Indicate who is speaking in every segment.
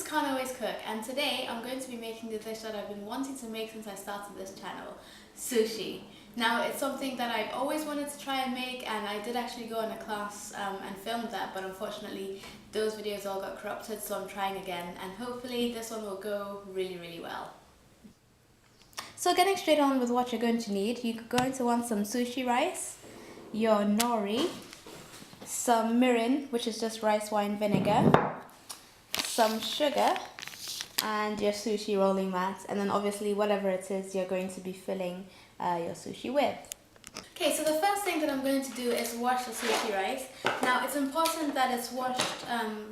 Speaker 1: Can't Always Cook, and today I'm going to be making the dish that I've been wanting to make since I started this channel, sushi. Now it's something that I've always wanted to try and make, and I did actually go in a class and film that, but unfortunately those videos all got corrupted, so I'm trying again, and hopefully this one will go really well. So getting straight on with what you're going to need, you're going to want some sushi rice, your nori, some mirin, which is just rice wine vinegar, some sugar, and your sushi rolling mat, and then obviously whatever it is you're going to be filling your sushi with. Okay, so the first thing that I'm going to do is wash the sushi rice. Now it's important that it's washed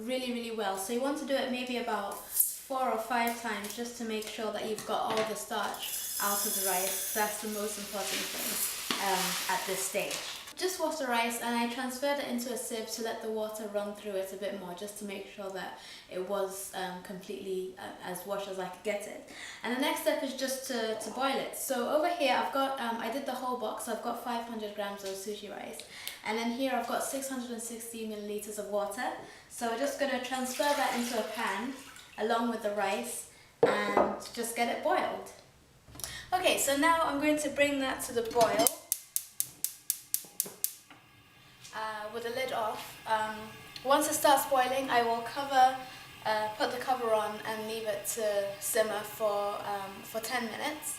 Speaker 1: really well, so you want to do it maybe about 4 or 5 times just to make sure that you've got all the starch out of the rice. That's the most important thing at this stage. Just wash the rice, and I transferred it into a sieve to let the water run through it a bit more, just to make sure that it was completely as washed as I could get it. And the next step is just to boil it. So over here I've got, I did the whole box, so I've got 500 grams of sushi rice. And then here I've got 660 milliliters of water. So we're just going to transfer that into a pan along with the rice and just get it boiled. Okay, so now I'm going to bring that to the boil. With the lid off. Once it starts boiling, I will put the cover on and leave it to simmer for 10 minutes,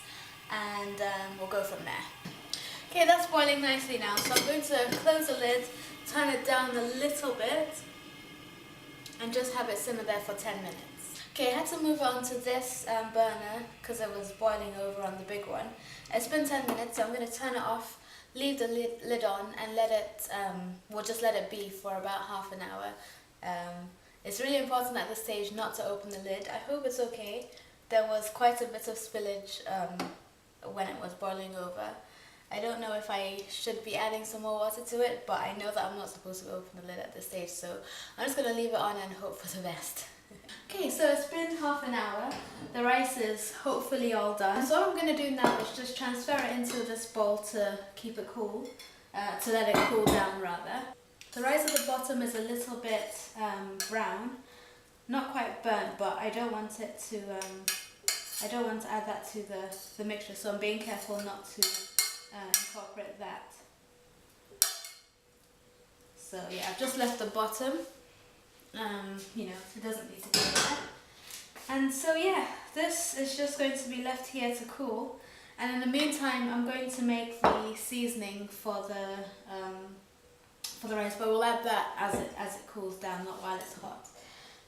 Speaker 1: and we'll go from there. Okay, that's boiling nicely now, so I'm going to close the lid, turn it down a little bit, and just have it simmer there for 10 minutes. Okay, I had to move on to this burner because it was boiling over on the big one. It's been 10 minutes, so I'm going to turn it off, leave the lid on, and let it, we'll just let it be for about half an hour. It's really important at this stage not to open the lid. I hope it's okay. There was quite a bit of spillage when it was boiling over. I don't know if I should be adding some more water to it, but I know that I'm not supposed to open the lid at this stage, so I'm just going to leave it on and hope for the best. Okay, so it's been half an hour. The rice is hopefully all done. So what I'm going to do now is just transfer it into this bowl to keep it cool, to let it cool down rather. The rice at the bottom is a little bit brown, not quite burnt, but I don't want it to. I don't want to add that to the mixture, so I'm being careful not to incorporate that. So yeah, I've just left the bottom. You know, it doesn't need to be there. And so yeah, this is just going to be left here to cool. And in the meantime, I'm going to make the seasoning for the rice, but we'll add that as it cools down, not while it's hot.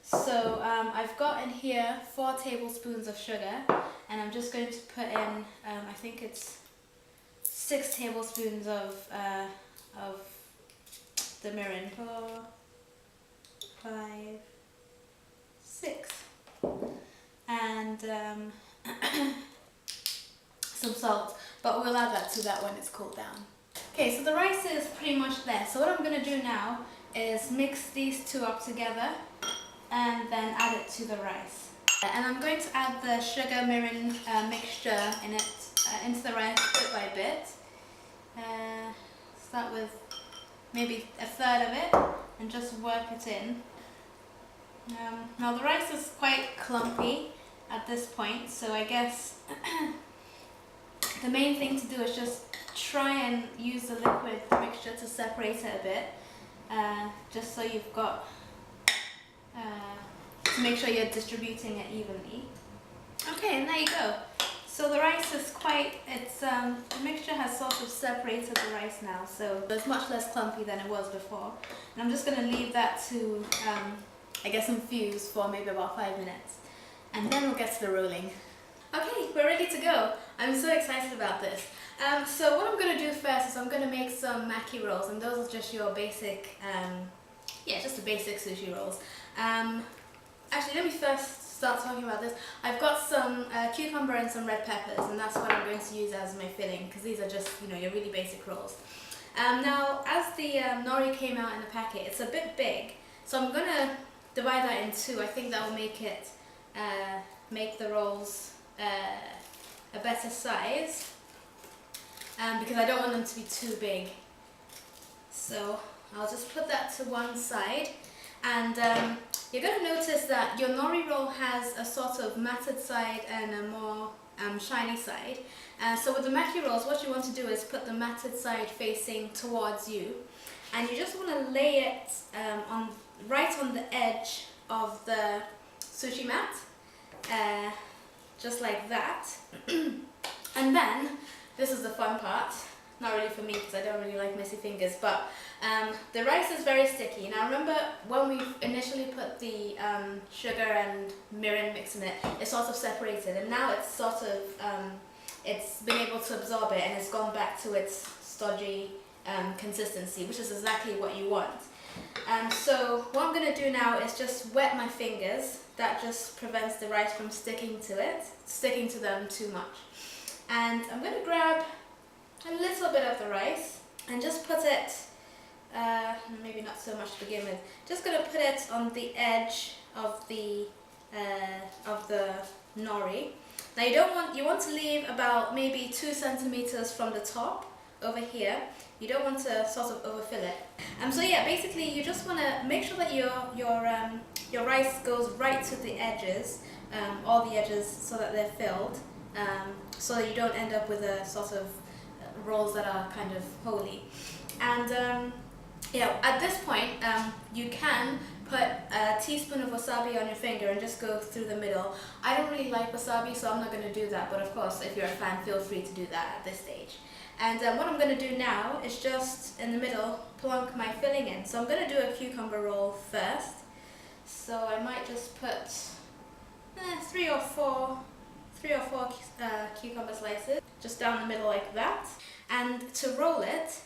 Speaker 1: So I've got in here 4 tablespoons of sugar, and I'm just going to put in, I think it's 6 tablespoons of the mirin. 4, 5, 6, and some salt, but we'll add that to that when it's cooled down. Okay, so the rice is pretty much there. So what I'm going to do now is mix these two up together and then add it to the rice. And I'm going to add the sugar mirin mixture into the rice bit by bit. Start with maybe a third of it and just work it in. Now the rice is quite clumpy at this point, so I guess the main thing to do is just try and use the liquid mixture to separate it a bit, just so you've got, to make sure you're distributing it evenly. Okay, and there you go. So the rice is the mixture has sort of separated the rice now, so it's much less clumpy than it was before. And I'm just going to leave that to, I guess, infuse for maybe about 5 minutes. And then we'll get to the rolling. Okay, we're ready to go. I'm so excited about this. So what I'm going to do first is I'm going to make some maki rolls, and those are just your basic, just the basic sushi rolls. Actually, let me first start talking about this. I've got some cucumber and some red peppers, and that's what I'm going to use as my filling, because these are just, you know, your really basic rolls. Now, as the nori came out in the packet, it's a bit big, so I'm going to divide that in 2. I think that will make it, make the rolls a better size, because I don't want them to be too big. So I'll just put that to one side, and you're going to notice that your nori roll has a sort of matted side and a more shiny side. So with the maki rolls, what you want to do is put the matted side facing towards you, and you just want to lay it right on the edge of the sushi mat, just like that. And then, this is the fun part, not really for me because I don't really like messy fingers, but the rice is very sticky. Now remember when we initially put the sugar and mirin mix in it, it sort of separated, and now it's sort of, it's been able to absorb it and it's gone back to its stodgy consistency, which is exactly what you want. So what I'm going to do now is just wet my fingers. That just prevents the rice from sticking to them too much. And I'm going to grab a little bit of the rice and just put it, maybe not so much to begin with, just going to put it on the edge of the nori. Now you want to leave about maybe 2 centimeters from the top over here. You don't want to sort of overfill it. So yeah, basically you just want to make sure that your rice goes right to the edges, all the edges, so that they're filled, so that you don't end up with a sort of rolls that are kind of holy. And yeah, at this point you can put a teaspoon of wasabi on your finger and just go through the middle. I don't really like wasabi, so I'm not going to do that, but of course if you're a fan, feel free to do that at this stage. And what I'm going to do now is just in the middle plonk my filling in. So I'm going to do a cucumber roll first. So I might just put 3 or 4 cucumber slices just down the middle like that. And to roll it,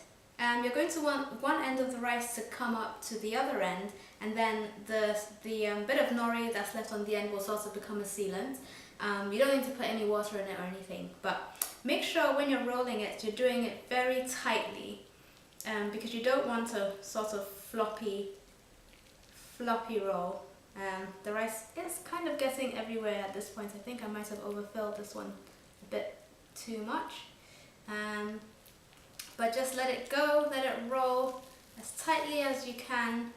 Speaker 1: you're going to want one end of the rice to come up to the other end, and then the bit of nori that's left on the end will sort of become a sealant. You don't need to put any water in it or anything, but make sure when you're rolling it, you're doing it very tightly, because you don't want a sort of floppy roll. The rice is kind of getting everywhere at this point. I think I might have overfilled this one a bit too much. But just let it go, let it roll as tightly as you can,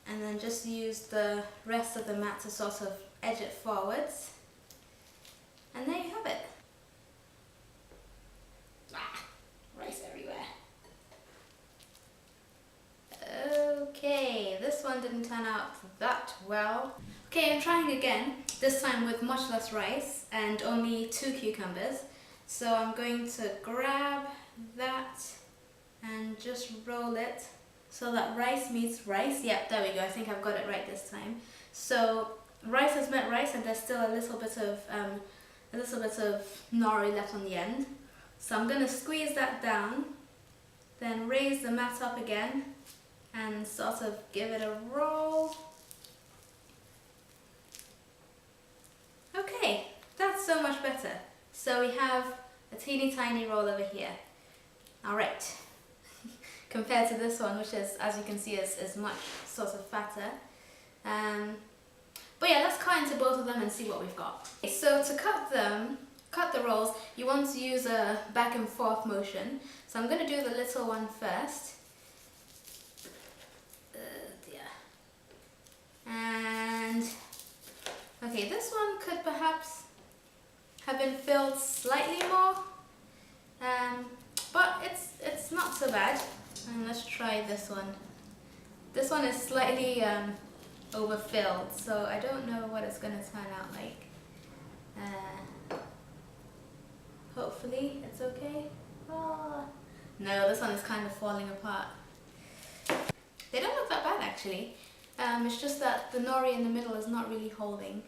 Speaker 1: and then just use the rest of the mat to sort of edge it forwards. And there you have it. Rice everywhere. Okay, this one didn't turn out that well. Okay, I'm trying again, this time with much less rice and only 2 cucumbers. So I'm going to grab that and just roll it so that rice meets rice. Yep, there we go. I think I've got it right this time. So rice has met rice, and there's still a little bit of nori left on the end. So I'm going to squeeze that down, then raise the mat up again and sort of give it a roll. Okay, that's so much better. So we have a teeny tiny roll over here. Alright, compared to this one, which is, as you can see, is much sort of fatter. But yeah, let's cut into both of them and see what we've got. Okay, so to cut the rolls, you want to use a back and forth motion. So I'm going to do the little one first. And okay, this one could perhaps have been filled slightly more, but it's not so bad. And let's try this one. This one is slightly overfilled, so I don't know what it's going to turn out like. Hopefully it's okay. Oh. No, this one is kind of falling apart. They don't look that bad actually. It's just that the nori in the middle is not really holding.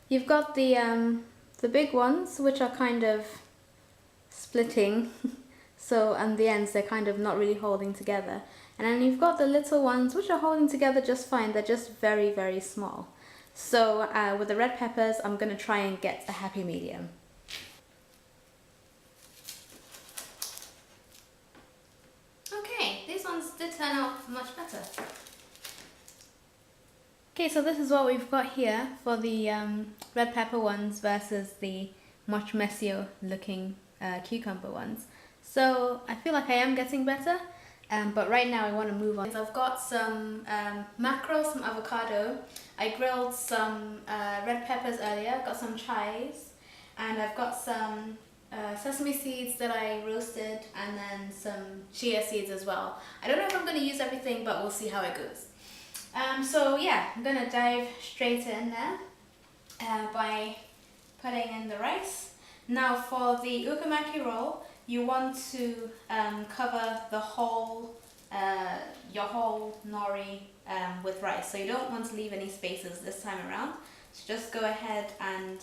Speaker 1: You've got the big ones, which are kind of splitting, so and the ends, they're kind of not really holding together. And then you've got the little ones, which are holding together just fine. They're just very, very small. So with the red peppers, I'm going to try and get a happy medium. Okay, these ones did turn out much better. Okay, so this is what we've got here for the red pepper ones versus the much messier looking cucumber ones. So I feel like I am getting better. But right now I want to move on. I've got some mackerel, some avocado. I grilled some red peppers earlier. I've got some chives, and I've got some sesame seeds that I roasted, and then some chia seeds as well. I don't know if I'm going to use everything, but we'll see how it goes. So yeah, I'm going to dive straight in there by putting in the rice. Now for the uramaki roll, you want to cover the whole, your whole nori with rice. So you don't want to leave any spaces this time around. So just go ahead and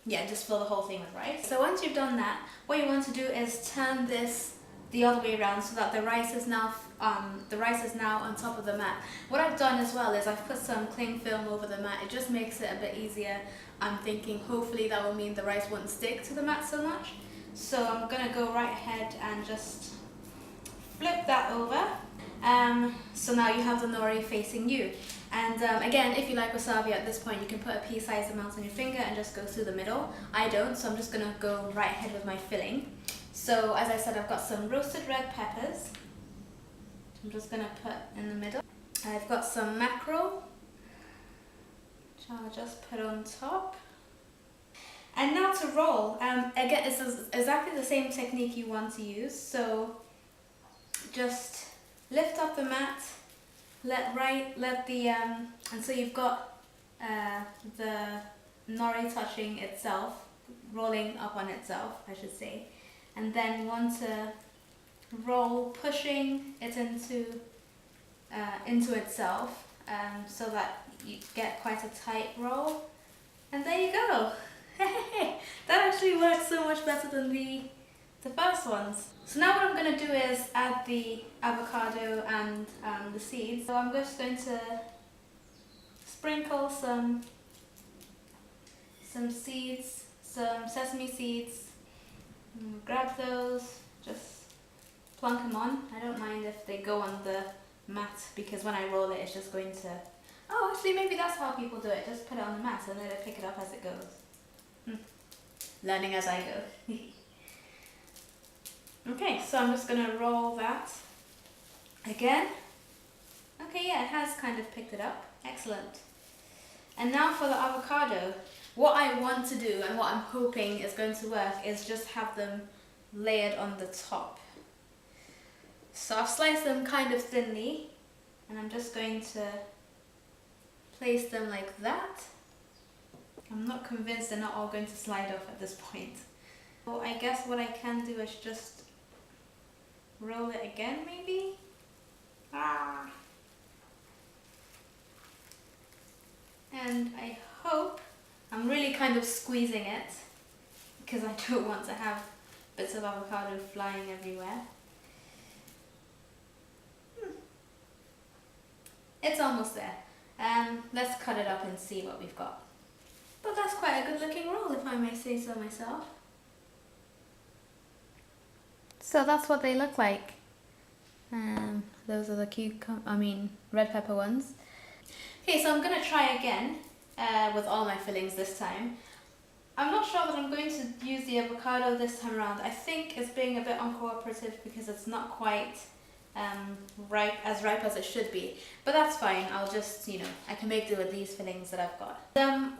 Speaker 1: yeah, just fill the whole thing with rice. So once you've done that, what you want to do is turn this the other way around so that the rice is now on top of the mat. What I've done as well is I've put some cling film over the mat. It just makes it a bit easier. I'm thinking hopefully that will mean the rice won't stick to the mat so much. So I'm gonna go right ahead and just flip that over. So now you have the nori facing you. And again, if you like wasabi at this point, you can put a pea-sized amount on your finger and just go through the middle. I don't, so I'm just gonna go right ahead with my filling. So as I said, I've got some roasted red peppers. I'm just gonna put in the middle. I've got some mackerel, which I'll just put on top. And now to roll, again, it's exactly the same technique you want to use. So just lift up the mat, and so you've got the nori touching itself, rolling up on itself, I should say. And then you want to roll, pushing it into itself, so that you get quite a tight roll. And there you go. That actually works so much better than the first ones. So now what I'm going to do is add the avocado and the seeds. So I'm just going to sprinkle some seeds, some sesame seeds. Grab those, just plunk them on. I don't mind if they go on the mat, because when I roll it, it's just going to... Oh, actually maybe that's how people do it. Just put it on the mat and let it pick it up as it goes. Learning as I go. Okay, so I'm just going to roll that again. Okay, yeah, it has kind of picked it up. Excellent. And now for the avocado. What I want to do and what I'm hoping is going to work is just have them layered on the top. So I've sliced them kind of thinly, and I'm just going to place them like that. I'm not convinced they're not all going to slide off at this point. So I guess what I can do is just roll it again, maybe? And I hope... I'm really kind of squeezing it because I don't want to have bits of avocado flying everywhere. It's almost there. Let's cut it up and see what we've got. But that's quite a good looking roll, if I may say so myself. So that's what they look like. Those are the red pepper ones. Okay, so I'm going to try again. With all my fillings this time. I'm not sure that I'm going to use the avocado this time around. I think it's being a bit uncooperative because it's not quite ripe as it should be. But that's fine, I'll just, I can make do with these fillings that I've got.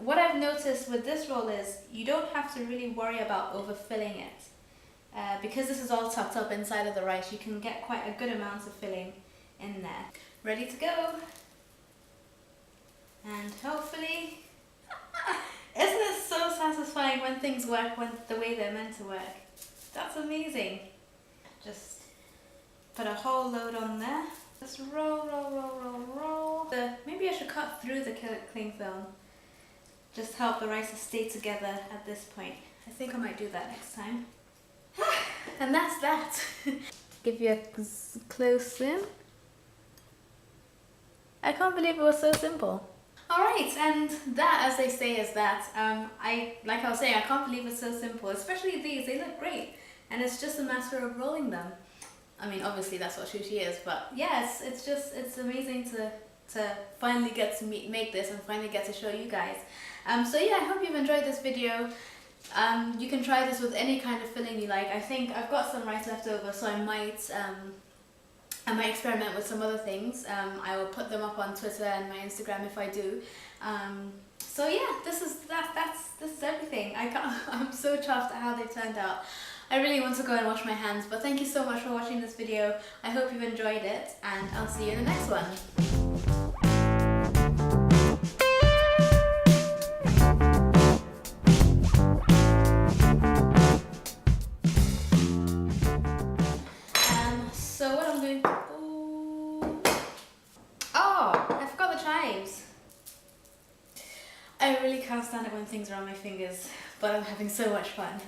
Speaker 1: What I've noticed with this roll is you don't have to really worry about overfilling it. Because this is all tucked up inside of the rice, you can get quite a good amount of filling in there. Ready to go. And hopefully, isn't it so satisfying when things work the way they're meant to work? That's amazing. Just put a whole load on there. Just roll, roll, roll, roll, roll. Maybe I should cut through the cling film. Just help the rice stay together at this point. I think I might do that next time. And that's that. Give you a close in. I can't believe it was so simple. Alright, and that, as they say, is that. Like I was saying, I can't believe it's so simple, especially these. They look great, and it's just a matter of rolling them. I mean, obviously that's what sushi is, but yes, it's amazing to finally get to make this and finally get to show you guys. So yeah, I hope you've enjoyed this video. You can try this with any kind of filling you like. I think I've got some rice left over, so I might experiment with some other things. I will put them up on Twitter and my Instagram if I do. So yeah, this is everything. I'm so chuffed at how they turned out. I really want to go and wash my hands, but thank you so much for watching this video. I hope you've enjoyed it, and I'll see you in the next one. So what I'm going to... Oh, I forgot the chives. I really can't stand it when things are on my fingers, but I'm having so much fun.